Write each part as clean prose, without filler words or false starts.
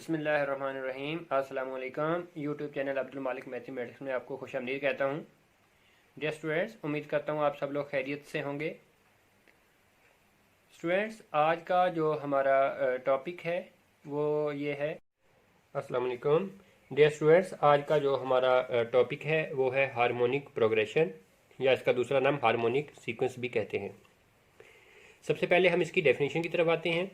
बिस्मिल्लाहिर्रहमानिर्रहीम। अस्सलामु अलैकुम। यूट्यूब चैनल अब्दुल मालिक मैथमेटिक्स में आपको खुशामदीद कहता हूँ। डियर स्टूडेंट्स, उम्मीद करता हूँ आप सब लोग खैरियत से होंगे। स्टूडेंट्स, आज का जो हमारा टॉपिक है वो ये है। अस्सलामु अलैकुम। डियर स्टूडेंट्स, आज का जो हमारा टॉपिक है वो है हार्मोनिक प्रोग्रेशन, या इसका दूसरा नाम हार्मोनिक सीक्वेंस भी कहते हैं। सबसे पहले हम इसकी डेफिनेशन की तरफ आते हैं।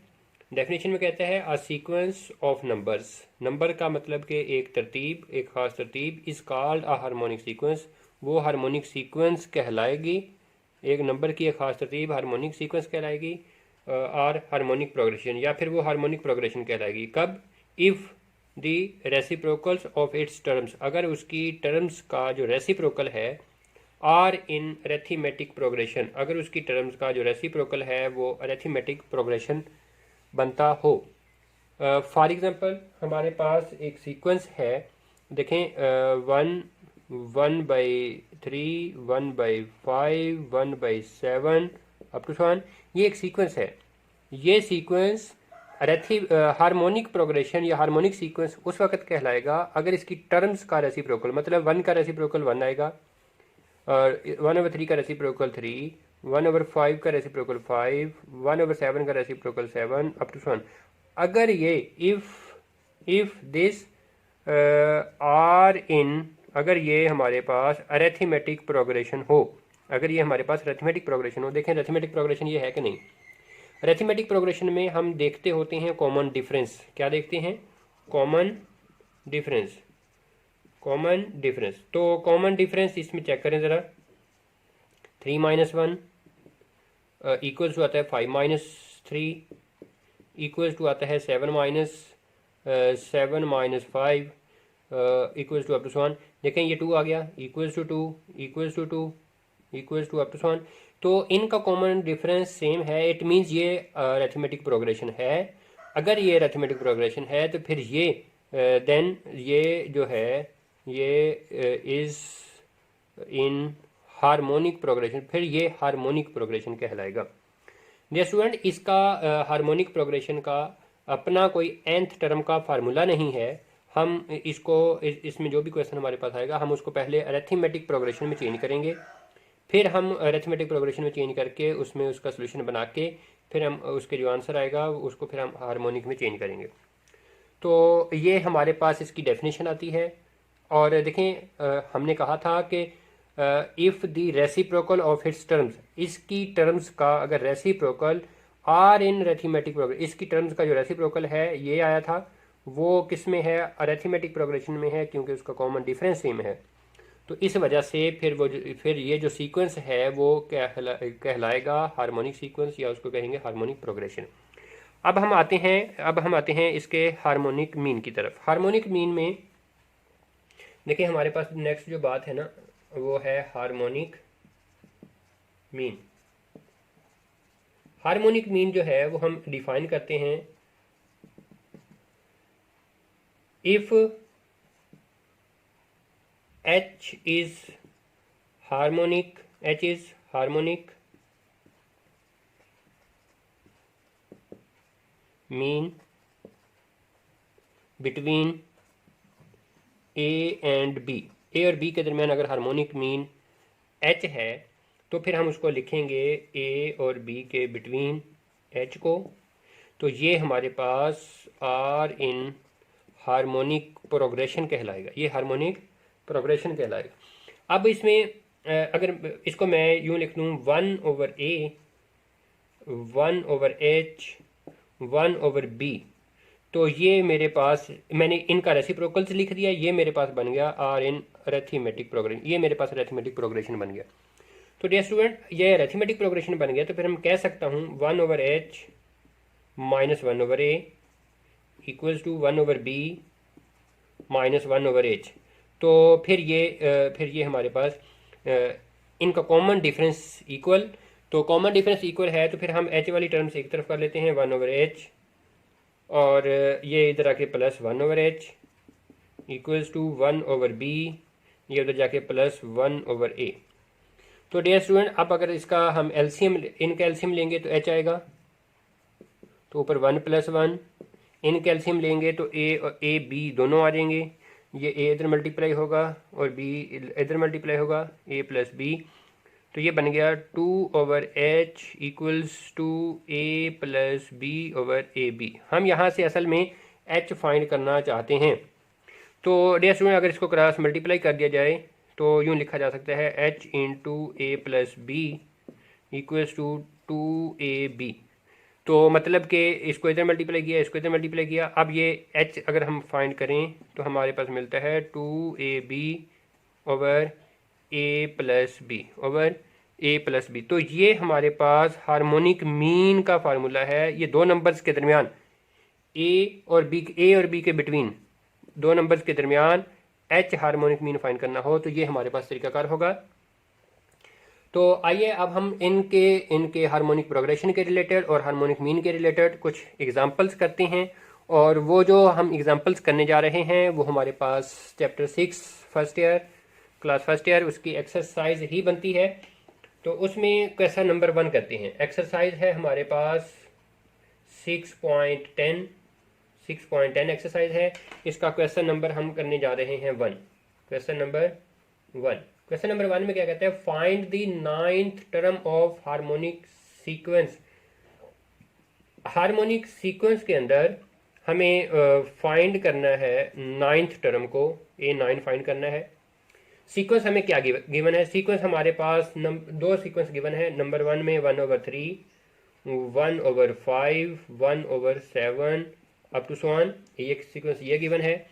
डेफिनेशन में कहता है a sequence of numbers. Number का मतलब कि एक तरतीब, एक ख़ास तरतीब is called a harmonic sequence. वो हार्मोनिक सीक्वेंस कहलाएगी। एक नंबर की एक ख़ास तरतीब हार्मोनिक सीक्वेंस कहलाएगी और हार्मोनिक प्रोग्रेशन, या फिर वो हार्मोनिक प्रोग्रेशन कहलाएगी कब? If the reciprocals of its terms, अगर उसकी टर्म्स का जो रेसिप्रोकल है आर इन अरिथमेटिक प्रोग्रेशन, अगर उसकी टर्म्स का जो रेसिप्रोकल है वो अरिथमेटिक प्रोग्रेशन बनता हो। फॉर एग्जांपल हमारे पास एक सीक्वेंस है, देखें 1/3, 1/5, 1/7 अप टू 1। ये एक सीक्वेंस है। ये सीक्वेंस हार्मोनिक प्रोग्रेशन या हार्मोनिक सीक्वेंस उस वक्त कहलाएगा अगर इसकी टर्म्स का रेसिप्रोकल, मतलब 1 का रेसिप्रोकल 1 आएगा, और 1/3 का रेसिप्रोकल 3, 1/5 का रेसिप्रोकल 5, 1/7 का रेसिप्रोकल 7 अप टू 1। अगर ये इफ दिस आर इन, अगर ये हमारे पास अरिथमेटिक प्रोग्रेशन हो, अगर ये हमारे पास अरिथमेटिक प्रोग्रेशन हो, देखें अरिथमेटिक प्रोग्रेशन ये है कि नहीं। अरिथमेटिक प्रोग्रेशन में हम देखते होते हैं कॉमन डिफरेंस। क्या देखते हैं? Common difference. कॉमन डिफरेंस, तो कॉमन डिफरेंस इसमें चेक करें ज़रा। 3 - 1 इक्वल्स टू आता है 5 - 3, इक्वल्स टू आता है 7 - 5 इक्वल्स टू अप टू 1। देखें ये 2 आ गया, equals to 2, equals to 2, equals to up to 1। तो इनका कॉमन डिफरेंस सेम है। इट मीन्स ये अरिथमेटिक प्रोग्रेशन है। अगर ये अरिथमेटिक प्रोग्रेशन है तो फिर ये देन ये जो है ये इज़ इन हार्मोनिक प्रोग्रेशन, फिर ये हार्मोनिक प्रोग्रेशन कहलाएगा। डियर स्टूडेंट, इसका हार्मोनिक प्रोग्रेशन का अपना कोई nth टर्म का फार्मूला नहीं है। हम इसको इसमें जो भी क्वेश्चन हमारे पास आएगा हम उसको पहले अरिथमेटिक प्रोग्रेशन में चेंज करेंगे, फिर हम अरिथमेटिक प्रोग्रेशन में चेंज करके उसमें उसका सोल्यूशन बना के फिर हम उसके जो आंसर आएगा उसको फिर हम हार्मोनिक में चेंज करेंगे। तो ये हमारे पास इसकी डेफिनेशन आती है। और देखें हमने कहा था कि if the reciprocal of its terms, इसकी टर्म्स का अगर reciprocal are in arithmetic progression, इसकी टर्म्स का जो रेसिप्रोकल है ये आया था, वो किस में है? अरिथमेटिक प्रोग्रेशन में है, क्योंकि उसका कॉमन डिफरेंस सेम है। तो इस वजह से फिर ये जो सीक्वेंस है वो कहलाएगा हार्मोनिक सीक्वेंस, या उसको कहेंगे हार्मोनिक प्रोग्रेशन। अब हम आते हैं इसके हार्मोनिक मीन की तरफ। हार्मोनिक मीन में देखिए हमारे पास नेक्स्ट जो बात है ना वो है हार्मोनिक मीन। हार्मोनिक मीन जो है वो हम डिफाइन करते हैं if h is harmonic, h is harmonic mean between a and b। a और b के दरमियान अगर हार्मोनिक मीन h है तो फिर हम उसको लिखेंगे a और b के बिटवीन h को। तो ये हमारे पास r इन हार्मोनिक प्रोग्रेशन कहलाएगा, ये हार्मोनिक प्रोग्रेशन कहलाएगा। अब इसमें अगर इसको मैं यूँ लिख दूँ 1/a, 1/h, 1/b, तो ये मेरे पास मैंने इनका रेसिप्रोकल्स लिख दिया, ये मेरे पास बन गया आर इन अरिथमेटिक प्रोग्रेशन, ये मेरे पास अरिथमेटिक प्रोग्रेशन बन गया। तो डियर स्टूडेंट, ये अरिथमेटिक प्रोग्रेशन बन गया, तो फिर हम कह सकता हूँ 1/h - 1/a equals to 1/b - 1/h। तो फिर ये हमारे पास इनका कॉमन डिफरेंस इक्वल, तो कॉमन डिफरेंस इक्वल है तो फिर हम h वाली टर्म्स एक तरफ कर लेते हैं 1/h, और ये इधर आके plus 1/h equals to 1/b, ये उधर जाके प्लस 1/a। तो डियर स्टूडेंट, अब अगर इसका हम एलसीएम, इनका एलसीएम लेंगे तो h आएगा, तो ऊपर 1 + 1 इन कैल्शियम लेंगे तो ए और ए बी दोनों आ जाएंगे, ये ए इधर मल्टीप्लाई होगा और बी इधर मल्टीप्लाई होगा, ए प्लस बी, तो ये बन गया 2/h equals to a plus b over a b. हम यहाँ से असल में h फाइंड करना चाहते हैं। तो डियर स्टूडेंट, अगर इसको क्रॉस मल्टीप्लाई कर दिया जाए तो यूँ लिखा जा सकता है h into a plus b equals to 2ab। तो मतलब कि इसको इधर मल्टीप्लाई किया, इसको इधर मल्टीप्लाई किया, अब ये h अगर हम फाइंड करें तो हमारे पास मिलता है 2ab ओवर ए प्लस बी ओवर ए प्लस बी। तो ये हमारे पास हार्मोनिक मीन का फार्मूला है। ये दो नंबर्स के दरमियान ए और बी के बिटवीन दो नंबर्स के दरमियान एच हार्मोनिक मीन फाइंड करना हो तो ये हमारे पास तरीकाकार होगा। तो आइए अब हम इनके हार्मोनिक प्रोग्रेशन के रिलेटेड और हार्मोनिक मीन के रिलेटेड कुछ एग्जांपल्स करते हैं। और वो जो हम एग्जांपल्स करने जा रहे हैं वो हमारे पास chapter 6 first year class first year उसकी एक्सरसाइज ही बनती है। तो उसमें क्वेश्चन नंबर 1 करते हैं। एक्सरसाइज है हमारे पास 6.10 एक्सरसाइज है। इसका क्वेश्चन नंबर हम करने जा रहे हैं 1। क्वेश्चन नंबर 1 में क्या कहते हैं, find the 9th term of harmonic sequence. Harmonic sequence के अंदर हमें फाइंड करना है 9th टर्म को, A9 फाइंड करना है। सीक्वेंस हमें क्या गिवन है, सीक्वेंस हमारे पास दो सीक्वेंस गिवन है। नंबर 1 में 1/3, 1/5, 1/7 अप टू सो ऑन, एक सीक्वेंस ये गिवन है।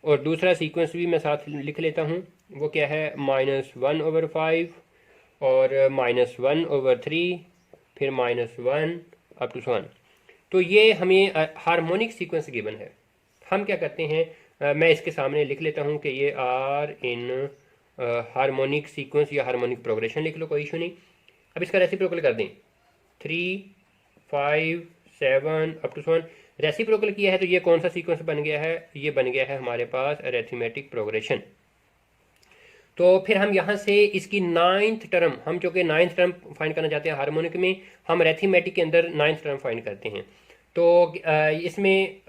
और दूसरा सीक्वेंस भी मैं साथ लिख लेता हूँ, वो क्या है, -1/5 और -1/3 फिर -1 अप टू सो ऑन। तो ये हमें हार्मोनिक सीक्वेंस गिवन है। हम क्या करते हैं, मैं इसके सामने लिख लेता हूँ कि ये आर इन हार्मोनिक सीक्वेंस या हार्मोनिक प्रोग्रेशन लिख लो, कोई इशू नहीं। अब इसका रेसिप्रोकल कर दें, 3, 5, 7 अप टू 1। रेसिप्रोकल किया है तो ये कौन सा सीक्वेंस बन गया है, ये बन गया है हमारे पास अरिथमेटिक प्रोग्रेशन। तो फिर हम यहाँ से इसकी 9th टर्म, हम चूँकि 9th टर्म फाइंड करना चाहते हैं हार्मोनिक में, हम अरिथमेटिक के अंदर 9th टर्म फाइंड करते हैं। तो इसमें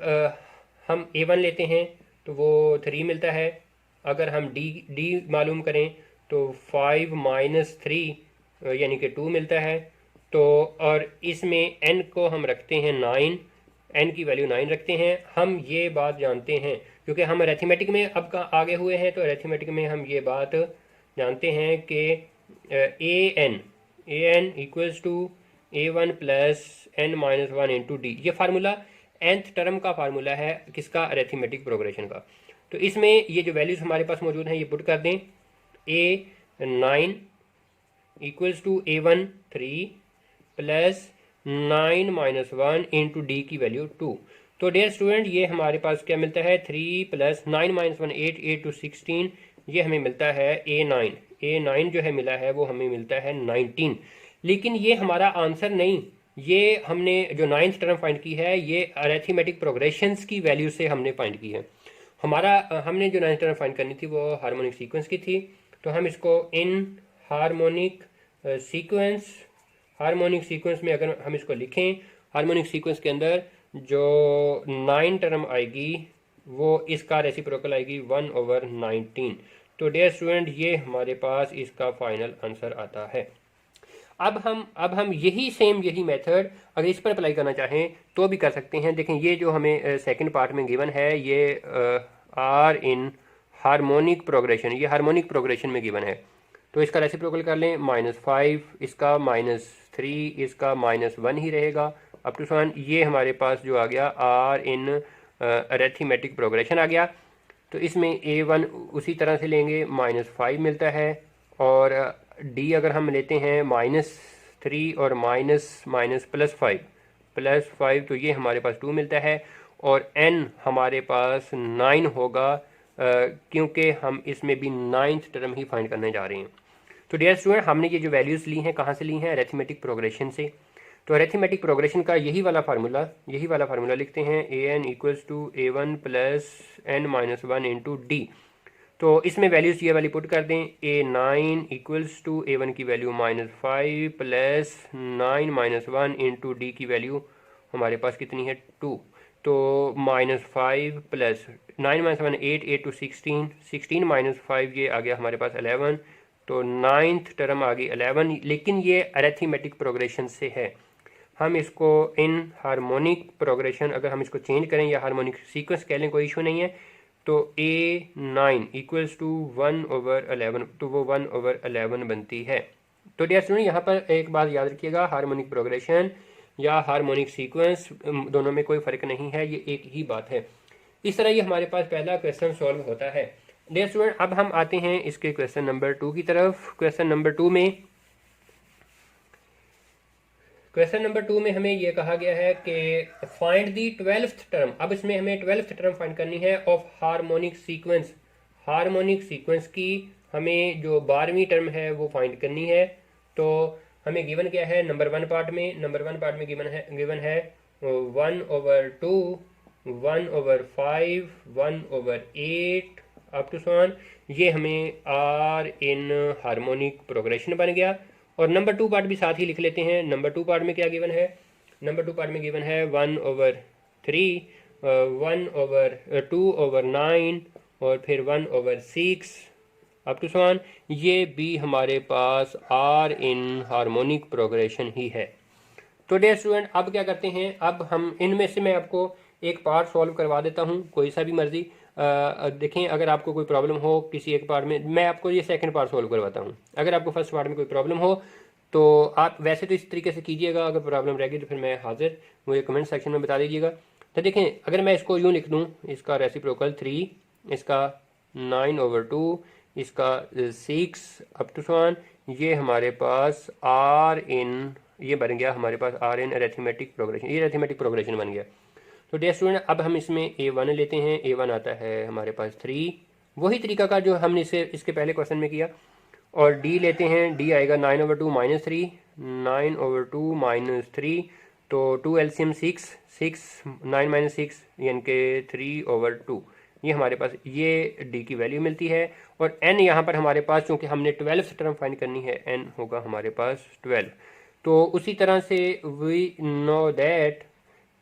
हम A1 लेते हैं तो वो 3 मिलता है। अगर हम D मालूम करें तो 5 - 3 यानी कि 2 मिलता है। तो और इसमें n को हम रखते हैं 9, n की वैल्यू 9 रखते हैं। हम ये बात जानते हैं क्योंकि हम अरिथमेटिक में अब का आगे हुए हैं, तो अरिथमेटिक में हम ये बात जानते हैं कि an equals to A1 plus n-1 into d. ये फार्मूला nth टर्म का फार्मूला है किसका, अरिथमेटिक प्रोग्रेशन का। तो इसमें ये जो वैल्यूज हमारे पास मौजूद हैं ये पुट कर दें। A9 equals to A1 3 plus 9 - 1 into d की वैल्यू 2। तो डियर स्टूडेंट, ये हमारे पास क्या मिलता है, 3 प्लस 9 - 1 8, 8 to 16, ये हमें मिलता है A9 जो है मिला है वो हमें मिलता है 19। लेकिन ये हमारा आंसर नहीं, ये हमने जो 9th टर्म फाइंड की है ये अरिथमेटिक प्रोग्रेशंस की वैल्यू से हमने फाइंड की है। हमने जो 9th टर्म फाइंड करनी थी वो हार्मोनिक सीक्वेंस की थी। तो हम इसको इन हार्मोनिक सीक्वेंस में अगर हम इसको लिखें, हार्मोनिक सीक्वेंस के अंदर जो 9 टर्म आएगी वो इसका रेसिप्रोकल आएगी 1/19। तो डियर स्टूडेंट, ये हमारे पास इसका फाइनल आंसर आता है। अब हम यही मेथड अगर इस पर अप्लाई करना चाहें तो भी कर सकते हैं। देखें, ये जो हमें सेकंड पार्ट में गिवन है ये आर इन हार्मोनिक प्रोग्रेशन, ये हार्मोनिक प्रोग्रेशन में गिवन है। तो इसका रेसिप्रोकल कर लें, -5 इसका, -3 इसका, -1 ही रहेगा अप टू 1। ये हमारे पास जो आ गया आर इन अरिथमेटिक प्रोग्रेशन आ गया। तो इसमें A1 उसी तरह से लेंगे, -5 मिलता है। और D अगर हम लेते हैं -3 और +5 तो ये हमारे पास 2 मिलता है। और N हमारे पास 9 होगा क्योंकि हम इसमें भी 9th टर्म ही फाइंड करने जा रहे हैं। तो डियर स्टूडेंट, हमने ये जो वैल्यूज़ ली हैं कहाँ से ली हैं, अरिथमेटिक प्रोग्रेशन से। तो अरिथमेटिक प्रोग्रेशन का यही वाला फार्मूला लिखते हैं, an equals to A1 plus n-1 into d. तो इसमें वैल्यूज़ ये वाली पुट कर दें, A9 इक्वल्स टू A1 की वैल्यू -5 प्लस 9 - 1 इंटू डी की वैल्यू हमारे पास कितनी है, 2। तो -5 प्लस 9 - 1 8, 8 to 16, 16 - 5 ये आ गया हमारे पास 11, तो नाइन्थ टर्म आ गई 11, लेकिन ये अरेथमेटिक प्रोग्रेशन से है। हम इसको इन हार्मोनिक प्रोग्रेशन अगर हम इसको चेंज करें या हार्मोनिक सीक्वेंस कह लें, कोई इशू नहीं है। तो A9 इक्वल्स टू 1/11, तो वो 1/11 बनती है। तो डियर स्टूडेंट, यहाँ पर एक बात याद रखिएगा, हार्मोनिक प्रोग्रेशन या हार्मोनिक सीक्वेंस दोनों में कोई फ़र्क नहीं है, ये एक ही बात है। इस तरह ये हमारे पास पहला क्वेश्चन सॉल्व होता है। डियर स्टूडेंट, अब हम आते हैं इसके क्वेश्चन नंबर 2 की तरफ। क्वेश्चन नंबर 2 में हमें ये कहा गया है कि फाइंड दी 12th टर्म। अब इसमें हमें 12th टर्म फाइंड करनी है of harmonic sequence. Harmonic sequence की हमें जो 12वीं टर्म है वो फाइंड करनी है। तो हमें गिवन क्या है नंबर 1 पार्ट में गिवन है 1/2, 1/5, 1/8 अप टू सो ऑन। ये हमें आर इन हार्मोनिक प्रोग्रेशन बन गया। और नंबर 2 पार्ट भी साथ ही लिख लेते हैं। नंबर 2 पार्ट में क्या गिवन है? नंबर 2 पार्ट में गिवन है 1/3, 2/9 और फिर 1/6 अप टू सो ऑन। ये भी हमारे पास आर इन हार्मोनिक प्रोग्रेशन ही है। तो डियर स्टूडेंट, अब क्या करते हैं, अब हम इनमें से मैं आपको एक पार्ट सॉल्व करवा देता हूँ, कोई सा भी मर्जी। देखें, अगर आपको कोई प्रॉब्लम हो किसी एक पार्ट में, मैं आपको ये सेकंड पार्ट सॉल्व करवाता हूँ। अगर आपको फर्स्ट पार्ट में कोई प्रॉब्लम हो तो आप वैसे तो इस तरीके से कीजिएगा, अगर प्रॉब्लम रहेगी तो फिर मैं हाजिर, मुझे कमेंट सेक्शन में बता दीजिएगा। तो देखें, अगर मैं इसको यूँ लिख दूँ, इसका रेसिप्रोकल 3, इसका 9/2, इसका 6 अप टू सो ऑन, ये हमारे पास आर इन, ये बन गया हमारे पास आर इन अरिथमेटिक प्रोग्रेशन, ये अरिथमेटिक प्रोग्रेशन बन गया। तो डियर स्टूडेंट, अब हम इसमें A1 लेते हैं। A1 आता है हमारे पास 3, वही तरीका का जो हमने इसके पहले क्वेश्चन में किया। और D लेते हैं, D आएगा 9/2 - 3, 9/2 - 3, तो 2 LCM 6, 9 - 6 यानी कि 3/2। ये हमारे पास ये D की वैल्यू मिलती है। और N यहाँ पर हमारे पास, चूँकि हमने 12th टर्म फाइंड करनी है, N होगा हमारे पास 12। तो उसी तरह से वी नो दैट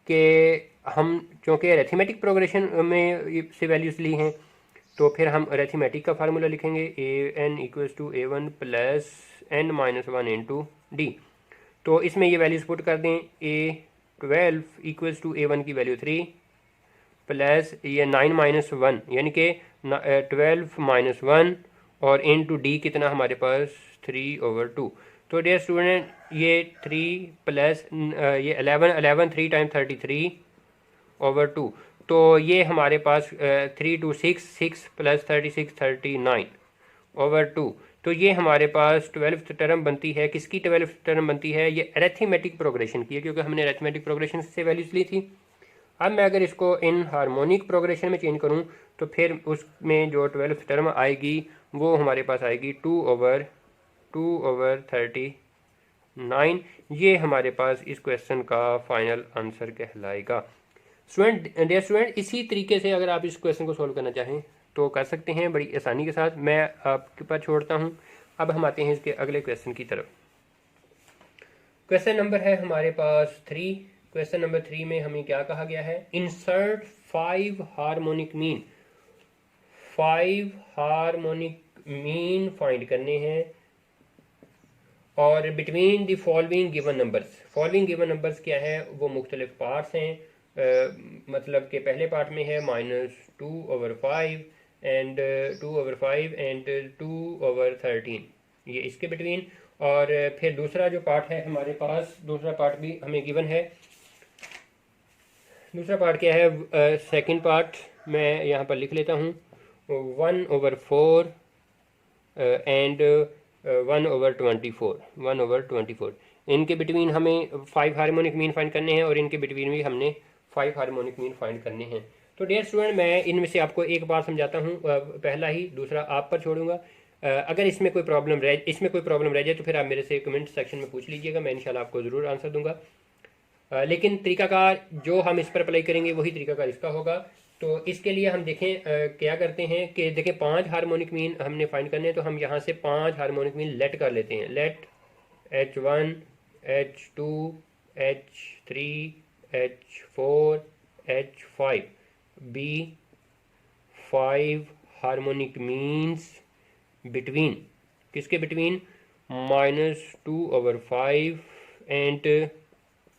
कि हम चूँकि अरिथमेटिक प्रोग्रेशन में से वैल्यूज़ ली हैं, तो फिर हम अरिथमेटिक का फार्मूला लिखेंगे AN = A1 + N - 1 × D। तो इसमें ये वैल्यूज़ पुट कर दें। A12 = A1 की वैल्यू 3 प्लस ये 9 - 1 यानी कि 12 - 1 और इनटू D कितना हमारे पास 3/2। तो डियर स्टूडेंट, ये 3 प्लस ये 11 3 टाइम 33/2, तो ये हमारे पास 3 to 6, 6 + 36 39/2। तो ये हमारे पास 12th टर्म बनती है। किसकी 12th टर्म बनती है? ये अरिथमेटिक प्रोग्रेशन की है, क्योंकि हमने अरिथमेटिक प्रोग्रेशन से वैल्यूज ली थी। अब मैं अगर इसको इन हार्मोनिक प्रोग्रेशन में चेंज करूं तो फिर उसमें जो 12th टर्म आएगी वो हमारे पास आएगी 2/39। ये हमारे पास इस क्वेश्चन का फाइनल आंसर कहलाएगा। डियर स्टूडेंट, इसी तरीके से अगर आप इस क्वेश्चन को सॉल्व करना चाहें तो कर सकते हैं बड़ी आसानी के साथ। मैं आपके पास छोड़ता हूँ। अब हम आते हैं इसके अगले क्वेश्चन की तरफ। क्वेश्चन नंबर है हमारे पास 3। क्वेश्चन नंबर 3 में हमें क्या कहा गया है? Insert 5 harmonic mean. 5 harmonic mean find करने हैं और between the following given numbers. Following given numbers क्या है? वो मुख्तलिफ पार्ट्स हैं। मतलब कि पहले पार्ट में है -2/5 एंड 2/5 एंड 2/13, ये इसके बिटवीन। और फिर दूसरा जो पार्ट है हमारे पास, दूसरा पार्ट भी हमें गिवन है। दूसरा पार्ट क्या है? सेकंड पार्ट मैं यहाँ पर लिख लेता हूँ 1/4 एंड 1/24। इनके बिटवीन हमें 5 हार्मोनिक मीन फाइंड करने हैं और इनके बिटवीन भी हमने 5 हार्मोनिक मीन फाइंड करने हैं। तो डियर स्टूडेंट, मैं इनमें से आपको एक बार समझाता हूँ, पहला ही, दूसरा आप पर छोड़ूंगा। अगर इसमें कोई प्रॉब्लम रह जाए तो फिर आप मेरे से कमेंट सेक्शन में पूछ लीजिएगा, मैं इंशाल्लाह आपको ज़रूर आंसर दूंगा। लेकिन तरीकाकार जो हम इस पर अप्लाई करेंगे वही तरीकाकार इसका होगा। तो इसके लिए हम देखें क्या करते हैं कि देखें 5 हार्मोनिक मीन हमने फाइंड करने हैं, तो हम यहाँ से 5 हार्मोनिक मीन लेट कर लेते हैं। Let H1, H2, H3, H4, H5 be 5 harmonic means between, किसके बिटवीन, -2/5 एंड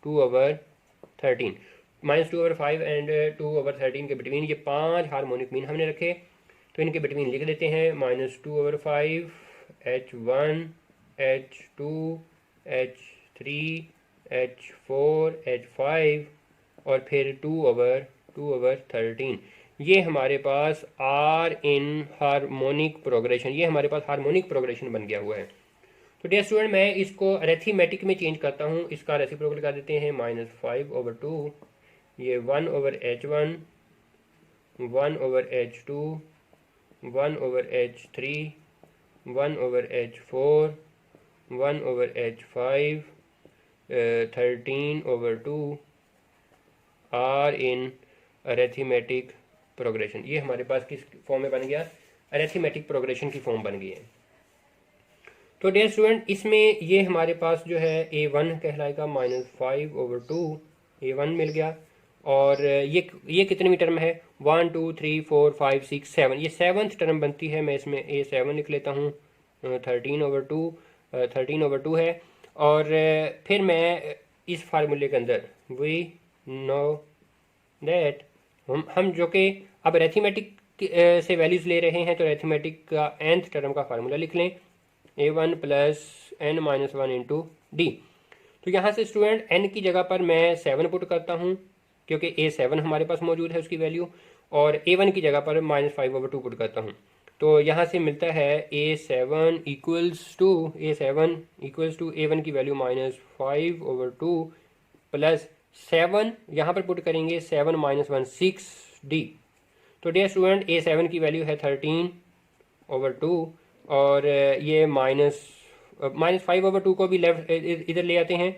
2/13, -2/5 एंड 2/13 के बिटवीन ये 5 हार्मोनिक मीन हमने रखे, तो इनके बिटवीन लिख देते हैं -2/5 H1 H2 H3 H4 H5 और फिर 2/13। ये हमारे पास आर इन हार्मोनिक प्रोग्रेशन, ये हमारे पास हार्मोनिक प्रोग्रेशन बन गया हुआ है। तो डियर स्टूडेंट मैं इसको अरेथमेटिक में चेंज करता हूँ, इसका रेसिप्रोकल कर देते हैं -5/2, ये 1/H1 1/H2 1/H3 1/H4 1/H5 13/2 are in arithmetic progression. ये हमारे पास किस फॉर्म में बन गया, अरेथमेटिक प्रोग्रेशन की फॉर्म बन गई है। तो डियर स्टूडेंट इसमें ये हमारे पास जो है A1 कहलाएगा -5/2, A1 मिल गया। और ये कितने टर्म है, 1 2 3 4 5 6 7, ये 7th टर्म बनती है। मैं इसमें A7 लिख लेता हूँ, 13/2 है। और फिर मैं इस फार्मूले के अंदर वी नो दैट हम जो कि अब अरेथमेटिक से वैल्यूज़ ले रहे हैं, तो अरेथमेटिक का nth टर्म का फार्मूला लिख लें, A1 + n-1 इंटू डी। तो यहाँ से स्टूडेंट n की जगह पर मैं 7 पुट करता हूँ, क्योंकि A7 हमारे पास मौजूद है उसकी वैल्यू, और A1 की जगह पर -5/2 पुट करता हूँ। तो यहाँ से मिलता है A7 इक्वल्स टू A1 की वैल्यू -5/2 प्लस 7, यहाँ पर पुट करेंगे 7 - 1 6D। तो डियर स्टूडेंट A7 की वैल्यू है 13/2, और ये -5/2 को भी लेफ्ट इधर ले आते हैं,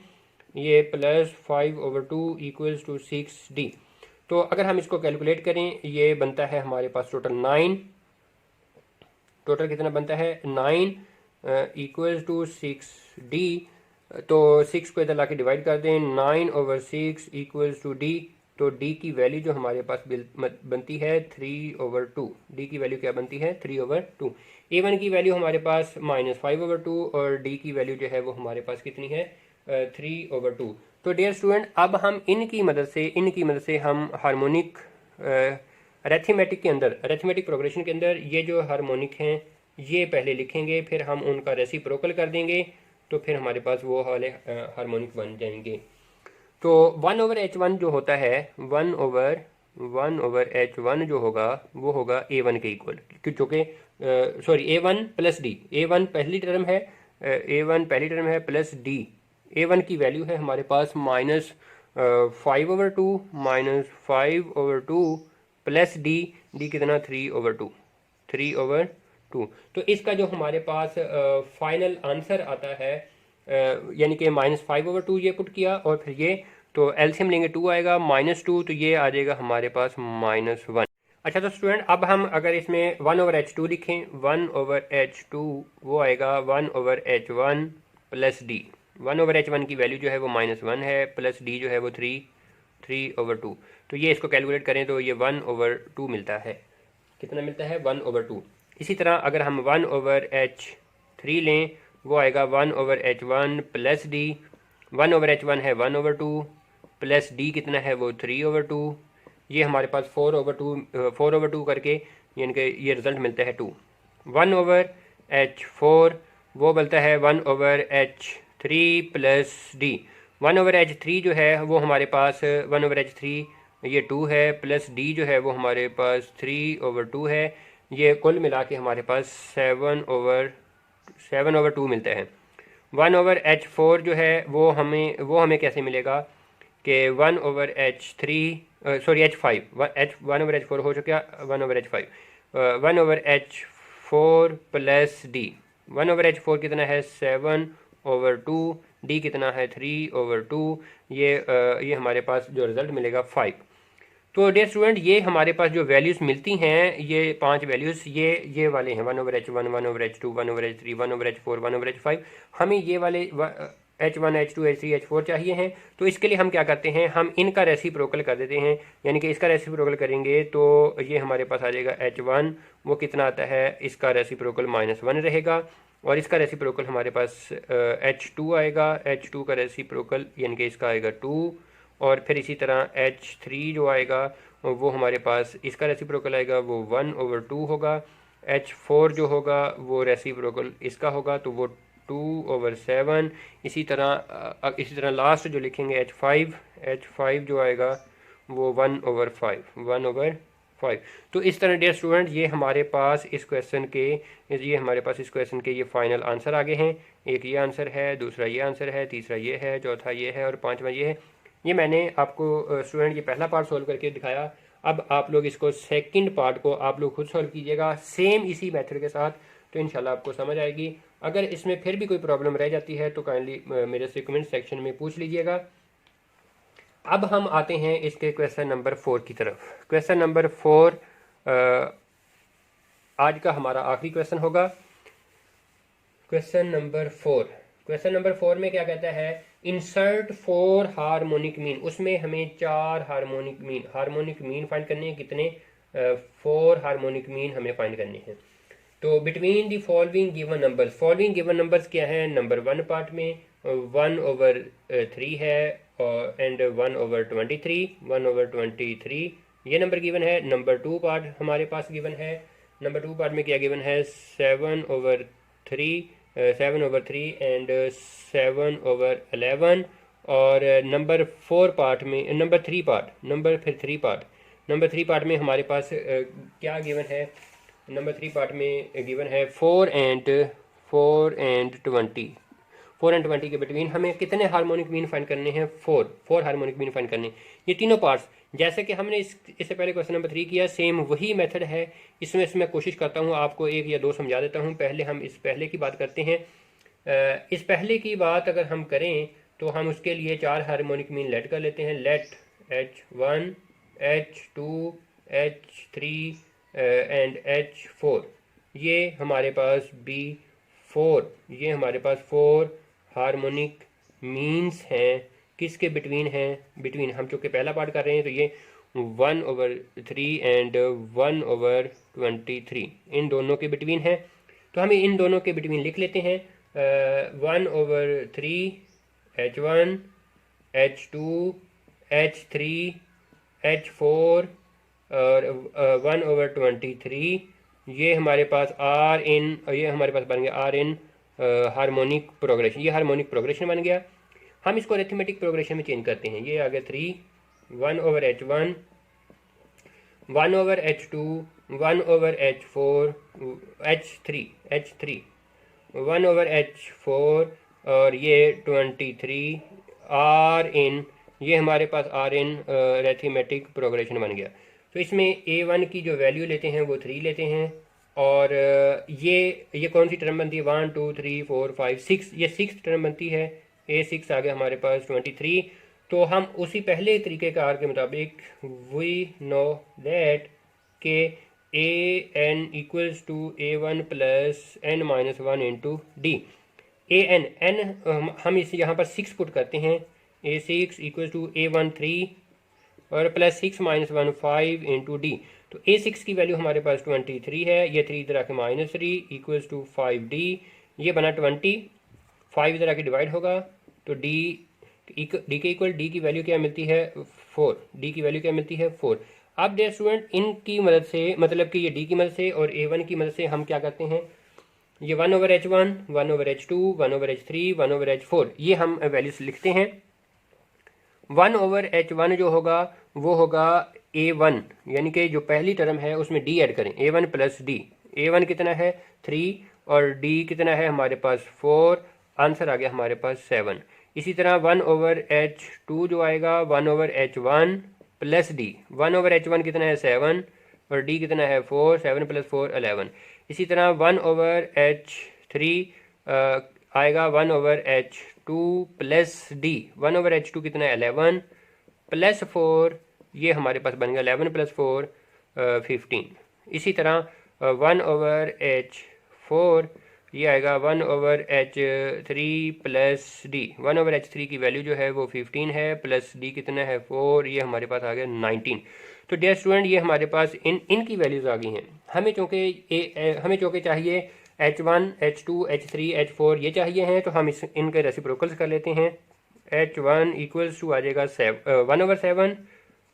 ये +5/2 इक्वल्स टू 6D। तो अगर हम इसको कैलकुलेट करें, ये बनता है हमारे पास टोटल 9, टोटल कितना बनता है 9 इक्वल्स टू 6D। तो 6 को इधर ला के डिवाइड कर दें, 9/6 इक्वल्स टू D। तो D की वैल्यू जो हमारे पास बनती है 3/2। D की वैल्यू क्या बनती है 3/2। A1 की वैल्यू हमारे पास -5/2 और D की वैल्यू जो है वो हमारे पास कितनी है 3/2। तो डियर स्टूडेंट अब हम इनकी मदद से हम हार्मोनिक अरेथमेटिक के अंदर, अरेथमेटिक प्रोग्रेशन के अंदर ये जो हार्मोनिक हैं ये पहले लिखेंगे, फिर हम उनका रेसिप्रोकल कर देंगे, तो फिर हमारे पास वो वाले हार्मोनिक बन जाएंगे। तो 1/H1 जो होता है 1/H1 जो होगा वो होगा A1 के इक्वल, जो कि A1 + D, A1 पहली टर्म है, A1 पहली टर्म है प्लस D। A1 की वैल्यू है हमारे पास -5/2 प्लस D कितना 3/2। तो इसका जो हमारे पास फाइनल आंसर आता है, यानी कि -5/2 ये पुट किया, और फिर ये तो एलसीएम लेंगे 2 आएगा, -2 तो ये आ जाएगा हमारे पास -1। अच्छा तो स्टूडेंट अब हम अगर इसमें 1/H2 लिखें, 1/H2 वो आएगा 1/H1 प्लस D। 1/H1 की वैल्यू जो है वो -1 है, प्लस D जो है वो 3/2। तो ये इसको कैलकुलेट करें तो ये 1/2 मिलता है, कितना मिलता है 1/2। इसी तरह अगर हम 1/H3 लें, वो आएगा 1/H1 प्लस D। 1/H1 है 1/2 प्लस D कितना है वो 3/2। ये हमारे पास 4/2 करके यानी कि ये रिज़ल्ट मिलता है 2। 1/H4 वो मिलता है 1/H3 प्लस D। 1/H3 जो है वो हमारे पास 1/H3 ये 2 है, प्लस D जो है वो हमारे पास 3/2 है। ये कुल मिला के हमारे पास 7/2 मिलता है। 1/H4 जो है वो हमें कैसे मिलेगा कि 1/H5 1/H4 हो चुका, 1/H5 1/H4 plus D। 1/H4 कितना है 7/2, D कितना है 3/2। ये हमारे पास जो रिज़ल्ट मिलेगा 5। तो डियर स्टूडेंट ये हमारे पास जो वैल्यूज़ मिलती हैं, ये 5 वैल्यूज़ ये वाले हैं 1/H1 1/H2 1/H3 1/H4 1/H5। हमें ये वाले H1 H2 H3 H4 चाहिए हैं। तो इसके लिए हम क्या करते हैं, हम इनका रेसिप्रोकल कर देते हैं, यानी कि इसका रेसिप्रोकल करेंगे तो ये हमारे पास आ जाएगा H1, वो कितना आता है, इसका रेसिप्रोकल -1 रहेगा, और इसका रेसिप्रोकल हमारे पास H2 आएगा, H2 का रेसिप्रोकल यानी कि इसका आएगा 2, और फिर इसी तरह H3 जो आएगा वो हमारे पास इसका रेसिप्रोकल आएगा, वो 1/2 होगा। H4 जो होगा वो रेसिप्रोकल इसका होगा, तो वो 2/7। इसी तरह लास्ट जो लिखेंगे H5 जो आएगा वो 1/5। तो इस तरह डियर स्टूडेंट ये हमारे पास इस क्वेश्चन के ये फाइनल आंसर आ गए हैं। एक ये आंसर है, दूसरा ये आंसर है, तीसरा ये है, चौथा ये है और पांचवा ये है। ये मैंने आपको स्टूडेंट ये पहला पार्ट सॉल्व करके दिखाया। अब आप लोग इसको सेकंड पार्ट को आप लोग खुद सॉल्व कीजिएगा सेम इसी मेथड के साथ, तो इंशाल्लाह आपको समझ आएगी। अगर इसमें फिर भी कोई प्रॉब्लम रह जाती है तो काइंडली मेरे से कमेंट सेक्शन में पूछ लीजिएगा। अब हम आते हैं इसके क्वेश्चन नंबर 4 की तरफ। क्वेश्चन नंबर 4 आज का हमारा आखिरी क्वेश्चन होगा। क्वेश्चन नंबर 4 में क्या कहता है, इंसर्ट 4 हार्मोनिक मीन। उसमें हमें 4 हार्मोनिक मीन फाइंड करने हैं। कितने? 4 हार्मोनिक मीन हमें फाइंड करने हैं। तो between the following given numbers क्या है, नंबर 1 पार्ट में 1/3 है एंड 1/23 ये नंबर गिवन है। नंबर 2 पार्ट हमारे पास गिवन है। नंबर 2 पार्ट में क्या गिवन है, 7/3 एंड 7/11। और नंबर 3 पार्ट में हमारे पास क्या गिवन है, नंबर 3 पार्ट में गिवन है 4 एंड 20। 4 एंड 20 के बिटवीन हमें कितने हार्मोनिक मीन फाइंड करने हैं, 4 हार्मोनिक मीन फाइंड करने हैं। ये तीनों पार्ट्स जैसे कि हमने इससे पहले क्वेश्चन नंबर 3 किया, सेम वही मेथड है। इसमें मैं कोशिश करता हूँ आपको 1 या 2 समझा देता हूँ। पहले हम इस पहले की बात करते हैं। इस पहले की बात अगर हम करें तो हम उसके लिए 4 हार्मोनिक मीन लेट कर लेते हैं। Let H1 H2 H3 and H4, ये हमारे पास B4, ये हमारे पास 4 हार्मोनिक मीन्स हैं। किसके बिटवीन हैं, बिटवीन हम चूँकि पहला पार्ट कर रहे हैं तो ये 1/3 एंड 1/23 इन दोनों के बिटवीन है। तो हम इन दोनों के बिटवीन लिख लेते हैं 1/3 H1 H2 H3 H4 और 1/23 ये हमारे पास R इन, ये हमारे पास बन गया R इन हार्मोनिक प्रोग्रेशन। ये हार्मोनिक प्रोग्रेशन बन गया। हम इसको अरिथमेटिक प्रोग्रेशन में चेंज करते हैं। ये आ गया 3, 1/H1 1/H2 1/H4 H3 1/H4 और ये 23 R इन, ये हमारे पास R इन अरिथमेटिक प्रोग्रेशन बन गया। तो इसमें A1 की जो वैल्यू लेते हैं वो 3 लेते हैं, और ये कौन सी टर्म बनती है, 1 2 3 4 5 6, ये 6 टर्म बनती है। A6 आ गया हमारे पास 23। तो हम उसी पहले तरीके कार के मुताबिक वी नो दैट के AN equals to A1 plus n-1 into d. AN हम इस यहाँ पर 6 पुट करते हैं। A6 इक्वल्स टू A1 3 और प्लस 6 - 1 5 इंटू डी। तो A6 की वैल्यू हमारे पास 23 है, ये 3 इधर आके -3 इक्वल्स टू 5D, ये बना 20, 5 इधर आके डिवाइड होगा तो डी के इक्वल डी की वैल्यू क्या मिलती है 4, डी की वैल्यू क्या मिलती है 4। अब डियर स्टूडेंट इनकी मदद से, मतलब कि ये डी की मदद से और A1 की मदद से हम क्या करते हैं, ये 1/H1 1/H2 1/H3 1/H4 ये हम वैल्यूज लिखते हैं। 1/H1 जो होगा वो होगा A1, यानी कि जो पहली टर्म है उसमें D ऐड करें, A1 प्लस D। A1 कितना है 3 और D कितना है हमारे पास 4, आंसर आ गया हमारे पास 7। इसी तरह 1/H2 जो आएगा 1/H1 प्लस D। 1/H1 कितना है 7 और D कितना है 4, 7 + 4 11। इसी तरह 1/H3 आएगा 1/H2 प्लस D। 1/H2 कितना है 11 प्लस 4, ये हमारे पास बन गया 11 + 4 15। इसी तरह 1/H4 ये आएगा 1/H3 प्लस डी। 1/H3 की वैल्यू जो है वो 15 है, प्लस डी कितना है 4, ये हमारे पास आ गया 19। तो डियर स्टूडेंट ये हमारे पास इनकी वैल्यूज़ आ गई हैं। हमें चूँकि चाहिए H1 H2 H3 H4 ये चाहिए हैं, तो हम इनके रेसिप्रोकल्स कर लेते हैं। H1 इक्वल्स टू आ जाएगा 1/7,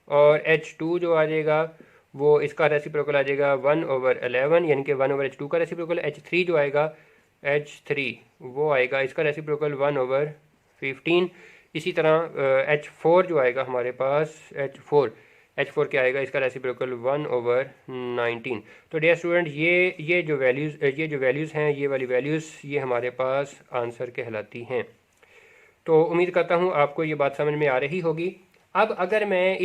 और H2 जो आ जाएगा वो इसका रेसिप्रोकल आ जाएगा 1/11, यानी कि 1/H2 का रेसिप्रोकल। H3 जो आएगा H3 वो आएगा इसका रेसिप्रोकल 1/15। इसी तरह H4 जो आएगा हमारे पास H4 क्या आएगा, इसका रेसिप्रोकल 1/19। तो डियर स्टूडेंट ये जो वैल्यूज़ हैं, ये वाली वैल्यूज़ ये हमारे पास आंसर कहलाती हैं। तो उम्मीद करता हूँ आपको ये बात समझ में आ रही होगी। अब अगर मैं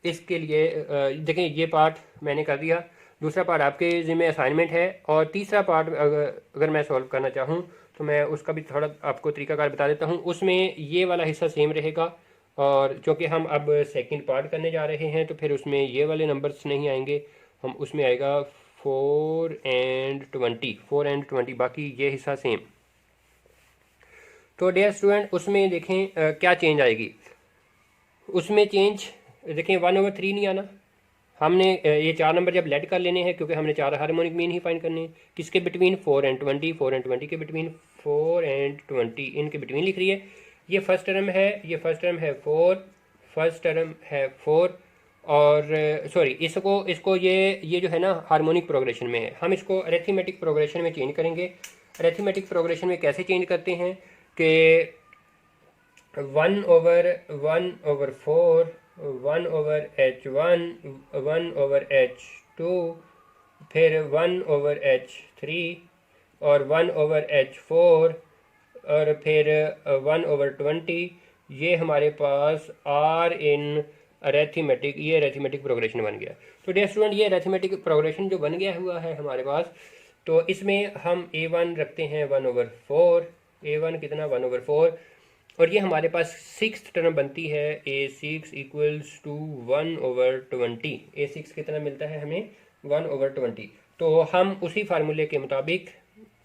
इसके लिए देखें, ये पार्ट मैंने कर दिया, दूसरा पार्ट आपके ज़िम्मे असाइनमेंट है, और तीसरा पार्ट अगर मैं सॉल्व करना चाहूँ तो मैं उसका भी थोड़ा आपको तरीकाकार बता देता हूँ। उसमें ये वाला हिस्सा सेम रहेगा, और चूँकि हम अब सेकंड पार्ट करने जा रहे हैं तो फिर उसमें ये वाले नंबर्स नहीं आएंगे, हम उसमें आएगा 4 and 20, बाकी ये हिस्सा सेम। तो डियर स्टूडेंट उसमें देखें क्या चेंज आएगी। उसमें चेंज देखें 1/3 नहीं आना। हमने ये 4 नंबर जब लेट कर लेने हैं, क्योंकि हमने 4 हार्मोनिक मीन ही फाइंड करने हैं। किसके बिटवीन 4 and 20, 4 and 20 के बिटवीन, 4 and 20 इनके बिटवीन लिख रही है। ये फर्स्ट टर्म है, ये फर्स्ट टर्म है 4, और सॉरी इसको ये जो है ना हार्मोनिक प्रोग्रेशन में है, हम इसको अरिथमेटिक प्रोग्रेशन में चेंज करेंगे। अरिथमेटिक प्रोग्रेशन में कैसे चेंज करते हैं कि 1/4, 1/H1, 1/H2, फिर 1/H3 और 1/H4 और फिर 1/20, ये हमारे पास आर इन ये अरिथमेटिक प्रोग्रेशन बन गया। तो डियर स्टूडेंट ये अरिथमेटिक प्रोग्रेशन जो बन गया हुआ है हमारे पास, तो इसमें हम A1 रखते हैं 1/4, A1 कितना 1/4, और ये हमारे पास सिक्स टर्म बनती है A6 इक्वल्स टू 1/20। A6 कितना मिलता है हमें 1/20। तो हम उसी फार्मूले के मुताबिक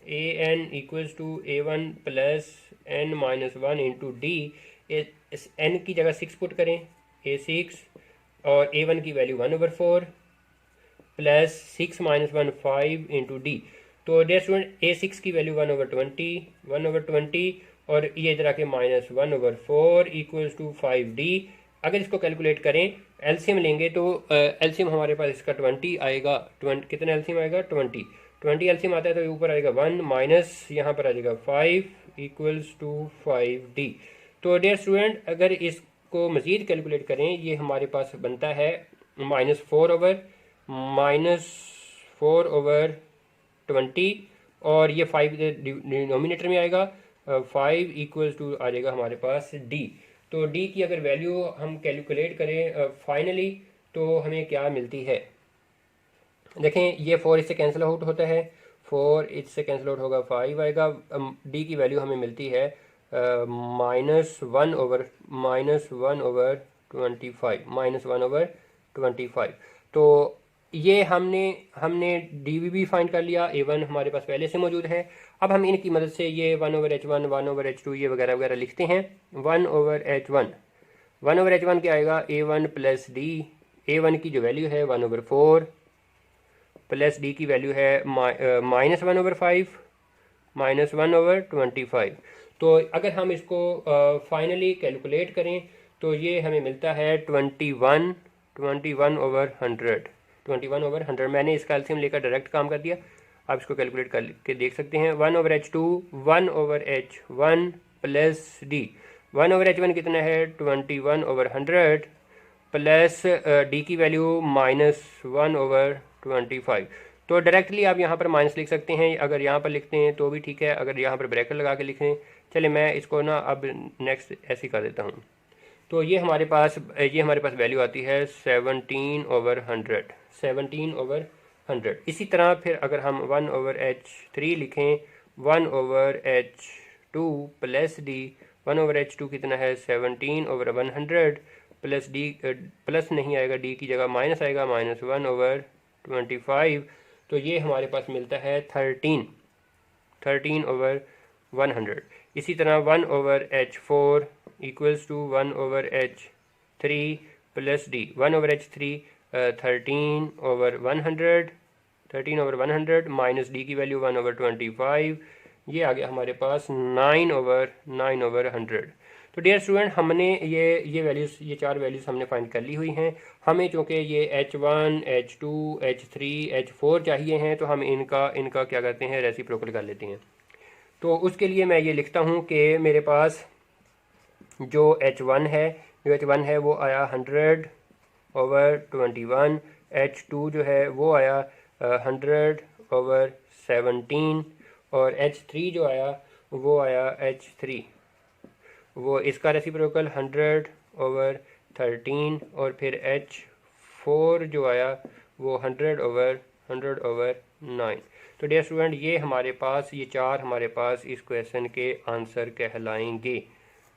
an equals to A1 plus n-1 into d, n की जगह 6 पुट करें, A6, और A1 की वैल्यू 1/4 प्लस 6 - 1 5 इंटू डी। तो डियर स्टूडेंट A6 की वैल्यू 1/20, और ये इधर आके -1/4 इक्वल्स टू 5D। अगर इसको कैलकुलेट करें, एलसीएम लेंगे तो एलसीएम हमारे पास इसका 20 आएगा। कितना एलसीएम आएगा 20 एलसीएम आता है, तो ऊपर आ जाएगा 1 माइनस यहाँ पर आ जाएगा 5 इक्वल्स टू 5D। तो डियर स्टूडेंट अगर इसको मज़ीद कैलकुलेट करें, ये हमारे पास बनता है -4/20, और ये 5 डिनोमिनेटर में आएगा, 5 इक्वल्स टू आ जाएगा हमारे पास D। तो D की अगर वैल्यू हम कैलकुलेट करें फाइनली, तो हमें क्या मिलती है। देखें ये 4 इससे कैंसिल आउट होता है, 4 इससे कैंसिल आउट होगा, 5 आएगा। D की वैल्यू हमें मिलती है -1/25। तो ये हमने DV फाइंड कर लिया, A1 हमारे पास पहले से मौजूद है। अब हम इनकी मदद से ये 1/H1, 1/H2 ये वगैरह वगैरह लिखते हैं। 1/H1 क्या आएगा A1 प्लस D। A1 की जो वैल्यू है 1/4 प्लस D की वैल्यू है -1/5 -1/25। तो अगर हम इसको फाइनली कैलकुलेट करें तो ये हमें मिलता है 21/100। मैंने इसका एलसीएम लेकर डायरेक्ट काम कर दिया, आप इसको कैलकुलेट करके देख सकते हैं। 1/H2, 1/H1 plus D। 1/H1 कितना है 21/100 प्लस D की वैल्यू -1/25। तो डायरेक्टली आप यहाँ पर माइनस लिख सकते हैं, अगर यहाँ पर लिखते हैं तो भी ठीक है, अगर यहाँ पर ब्रैकेट लगा के लिखें। चलिए मैं इसको ना अब नेक्स्ट ऐसे कर देता हूँ। तो ये हमारे पास वैल्यू आती है 17/100। इसी तरह फिर अगर हम 1/H3 लिखें, 1/H2 प्लस D। 1/H2 कितना है 17/100 प्लस D, प्लस नहीं आएगा, D की जगह माइनस आएगा, -1/25। तो ये हमारे पास मिलता है 13। 13/100। इसी तरह 1/h4 equals to 1/h3 plus d. 1/h3 13/100 minus d की वैल्यू 1/25, ये आ गया हमारे पास 9/100। तो डियर स्टूडेंट, हमने ये वैल्यूज़, ये चार वैल्यूज़ हमने फाइंड कर ली हुई हैं। हमें चूँकि ये H1 H2 H3 H4 चाहिए हैं, तो हम इनका क्या करते हैं, रेसिप्रोकल कर लेते हैं। तो उसके लिए मैं ये लिखता हूँ कि मेरे पास जो H1 है वो आया 100/21। H2 जो है वो आया 100/17 और H3 जो आया वो आया H3, वो इसका रेसिप्रोकल 100/13 और फिर H4 जो आया वो 100/9। तो डियर स्टूडेंट, ये हमारे पास, ये चार हमारे पास इस क्वेश्चन के आंसर कहलाएंगे,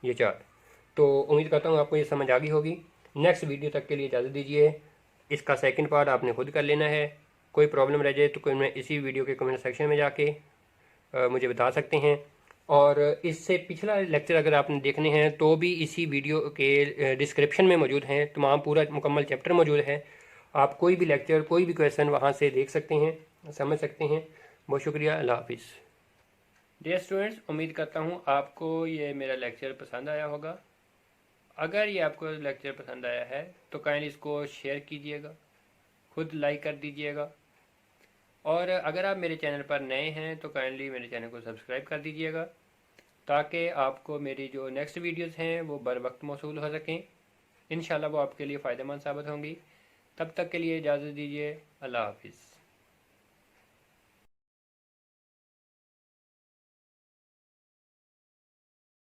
ये चार। तो उम्मीद करता हूँ आपको ये समझ आ गई होगी। नेक्स्ट वीडियो तक के लिए इजाज़त दीजिए। इसका सेकंड पार्ट आपने खुद कर लेना है। कोई प्रॉब्लम रह जाए तो कोई में इसी वीडियो के कमेंट सेक्शन में जाके मुझे बता सकते हैं। और इससे पिछला लेक्चर अगर आपने देखने हैं तो भी इसी वीडियो के डिस्क्रिप्शन में मौजूद हैं, तमाम पूरा मुकम्मल चैप्टर मौजूद है। आप कोई भी लेक्चर, कोई भी क्वेश्चन वहाँ से देख सकते हैं, समझ सकते हैं। बहुत शुक्रिया, अल्लाह हाफिज़। डियर स्टूडेंट्स, उम्मीद करता हूँ आपको ये मेरा लेक्चर पसंद आया होगा। अगर ये आपको लेक्चर पसंद आया है तो काइंडली इसको शेयर कीजिएगा, खुद लाइक कर दीजिएगा। और अगर आप मेरे चैनल पर नए हैं तो काइंडली मेरे चैनल को सब्सक्राइब कर दीजिएगा, ताकि आपको मेरी जो नेक्स्ट वीडियोस हैं वो बर वक्त मौसूल हो सकें। इंशाल्लाह वो आपके लिए फ़ायदेमंद साबित होंगी। तब तक के लिए इजाज़त दीजिए, अल्लाह हाफिज़।